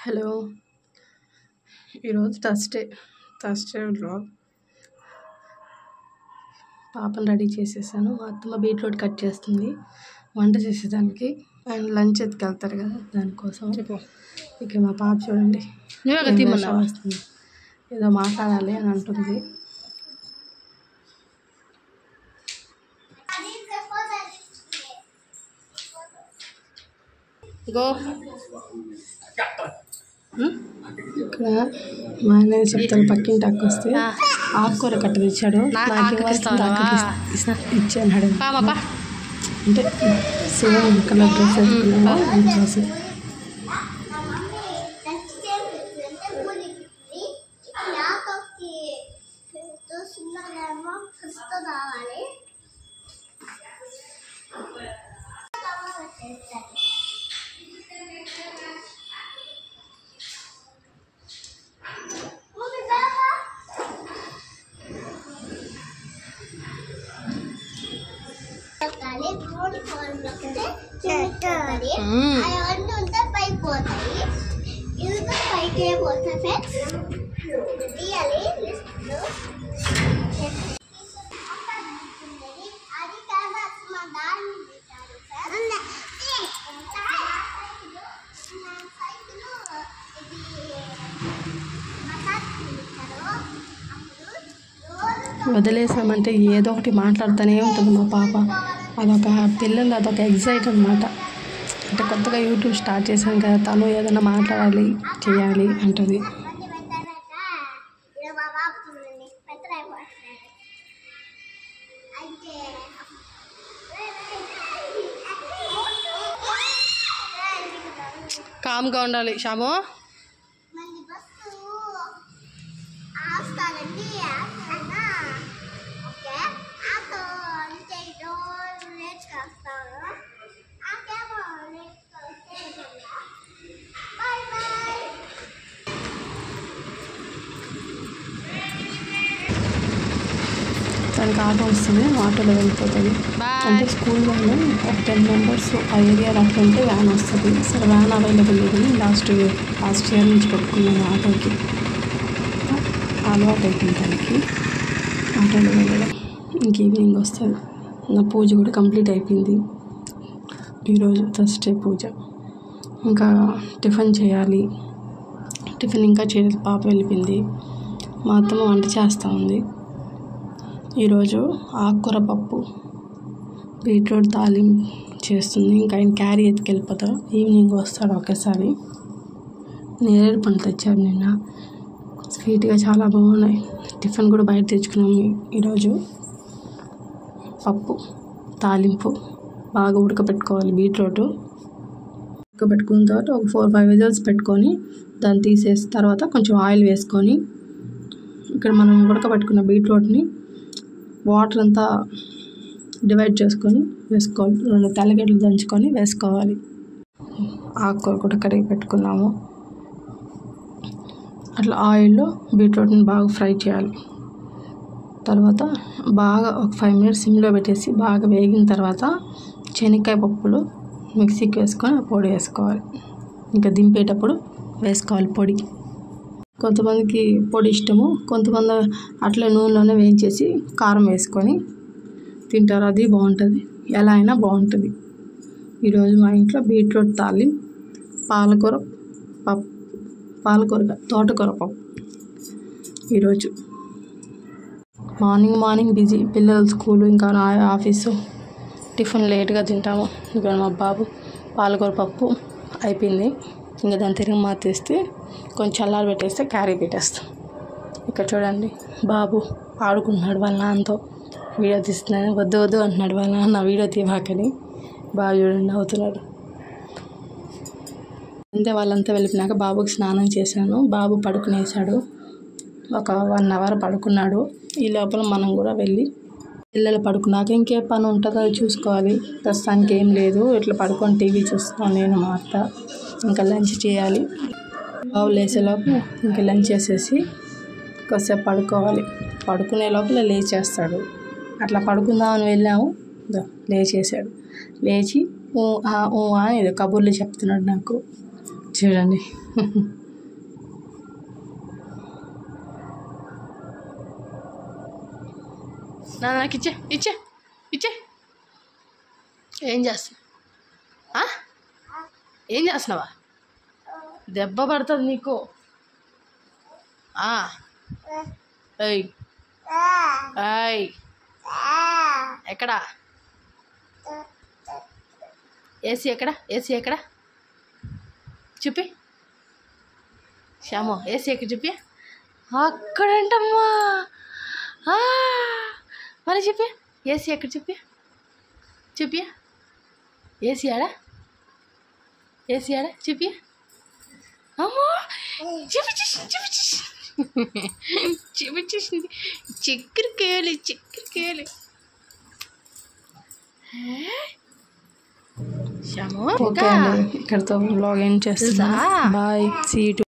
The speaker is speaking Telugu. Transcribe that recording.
హలో, ఈరోజు థర్స్డే వ్లాగ్. పాపను రెడీ చేసేసాను. మా అత్తమ్మ బీట్రూట్ కట్ చేస్తుంది వంట చేసేదానికి. అండ్ లంచ్ ఎత్తుకెళ్తారు కదా, దానికోసం. ఇక మా పాప చూడండి వస్తుంది, ఏదో మాట్లాడాలి అని అంటుంది. ఇక్కడ మా ఆయన చెప్తాను, పక్కింటి అక్క వస్తే ఆకుకూర కట్ట తెచ్చాడు, ఇచ్చాడు. అంటే సేమ్ కలర్ డ్రెస్ వేసుకున్నాము అందుకోసం. వదిలేసామంటే ఏదో ఒకటి మాట్లాడుతూనే ఉంటుంది మా పాప. అదొక ఎగ్జైట్ అనమాట. అంటే కొత్తగా యూట్యూబ్ స్టార్ట్ చేశాను కదా, తను ఏదైనా మాట్లాడాలి చేయాలి అంటుంది. కామ్గా ఉండాలి షాము. తనకి ఆటో వస్తుంది, ఆటోలో వెళ్ళిపోతుంది. అంటే స్కూల్ వ్యాన్ ఒక 10 మెంబర్స్ ఆ ఏరియాలో అట్లా ఉంటే వ్యాన్ వస్తుంది. సరే వ్యాన్ అవైలబుల్ లేదని లాస్ట్ ఇయర్ నుంచి పెట్టుకున్నాను. ఆటోకి అలవాటు అయిపోయింది తనకి ఆటోలో వెళ్ళడం. ఇంక ఈవినింగ్ వస్తుంది. నా పూజ కూడా కంప్లీట్ అయిపోయింది. ఈరోజు థర్స్డే పూజ. ఇంకా టిఫిన్ చేయాలి. టిఫిన్ ఇంకా చేయలేదు, పాప వెళ్ళిపోయింది. మా అత్తమ్మ వంట చేస్తూ ఉంది. ఈరోజు ఆకుకూర పప్పు, బీట్రూట్ తాలింపు చేస్తుంది. ఇంకా ఆయన క్యారీ ఎత్తుకెళ్ళిపోతాడు, ఈవినింగ్ వస్తాడు ఒకేసారి. నేరేడు పండు తెచ్చారు నిన్న, స్వీట్గా చాలా బాగున్నాయి. టిఫిన్ కూడా బయట తెచ్చుకున్నాము. ఈరోజు పప్పు తాలింపు బాగా ఉడకబెట్టుకోవాలి. బీట్రూట్ ఉడకబెట్టుకున్న తర్వాత ఒక 4-5 విజిల్స్ పెట్టుకొని దాన్ని తీసేసి తర్వాత కొంచెం ఆయిల్ వేసుకొని ఇక్కడ మనం ఉడకబెట్టుకున్న బీట్రూట్ని వాటర్ అంతా డివైడ్ చేసుకొని వేసుకోవాలి. 2 తెల్లగడ్డలు దంచుకొని వేసుకోవాలి. ఆకుకూర కూడా కడిగి పెట్టుకున్నాము. అట్లా ఆయిల్లో బీట్రూట్ని బాగా ఫ్రై చేయాలి. తర్వాత బాగా ఒక 5 మినిట్స్ సిమ్లో పెట్టేసి బాగా వేగిన తర్వాత శనక్కాయ పప్పులు మిక్సీకి వేసుకొని పొడి వేసుకోవాలి. ఇంకా దింపేటప్పుడు వేసుకోవాలి పొడి. కొంతమందికి పొడి ఇష్టము, కొంతమంది అట్లా నూనెలోనే వేయించేసి కారం వేసుకొని తింటారు. అది బాగుంటుంది, ఎలా అయినా బాగుంటుంది. ఈరోజు మా ఇంట్లో బీట్రూట్ తాలింపు, తోటకూర పప్పు. ఈరోజు మార్నింగ్ బిజీ, పిల్లలు స్కూలు ఇంకా ఆఫీసు, టిఫిన్ లేట్గా తింటాము. ఇక్కడ మా బాబు పాలకూర పప్పు అయిపోయింది. ఇంకా దాన్ని తిరిగి మార్చేస్తే కొంచెం చల్లారి పెట్టేస్తే క్యారీ పెట్టేస్తాం. ఇక్కడ చూడండి, బాబు ఆడుకుంటున్నాడు వాళ్ళ నాన్నతో. వీడియో తీస్తున్నాను, వద్దు అంటున్నాడు వాళ్ళ నాన్న, వీడియో తీయబాకని. బాగా చూడండి అవుతున్నాడు. అంతే వాళ్ళంతా వెళ్ళిపోయినాక బాబుకి స్నానం చేశాను. బాబు పడుకునేసాడు, ఒక 1 అవర్ పడుకున్నాడు. ఈ లోపల మనం కూడా వెళ్ళి పిల్లలు పడుకున్నాక ఇంకే పని ఉంటుందో అది చూసుకోవాలి. ప్రస్తుతానికి ఏం లేదు, ఇట్లా పడుకొని టీవీ చూస్తున్నాను నేను మా అత్త. ఇంకా లంచ్ చేయాలి. బాబు లేచేలోపు ఇంకా లంచ్ చేసేసి కాసేపు పడుకోవాలి. పడుకునే లోపల లేచేస్తాడు. అట్లా పడుకుందామని వెళ్ళాము, లేచేసాడు. లేచి అని ఏదో కబుర్లు చెప్తున్నాడు నాకు. చూడండి. నాకు ఇచ్చే ఇచ్చే ఇచ్చే. ఏం చేస్తున్నా? ఏం చేస్తున్నావా? దెబ్బ పడుతుంది నీకు. ఏయ్ ఏయ్ ఎక్కడ ఏసీ? ఎక్కడ చూపి శ్యాము. ఏసీ ఎక్కడ చూపి. అక్కడంటమ్మా. మరి చూపి ఏసీ ఎక్కడ చూపి. ఏసీ ఆడా చూపి. అమ్మా చూపించేసింది. చక్కెరకేయాలి. శ్యాము, ఓకే అండి, ఇక్కడితో వ్లాగ్ ఏం చేస్తా. Bye, see you.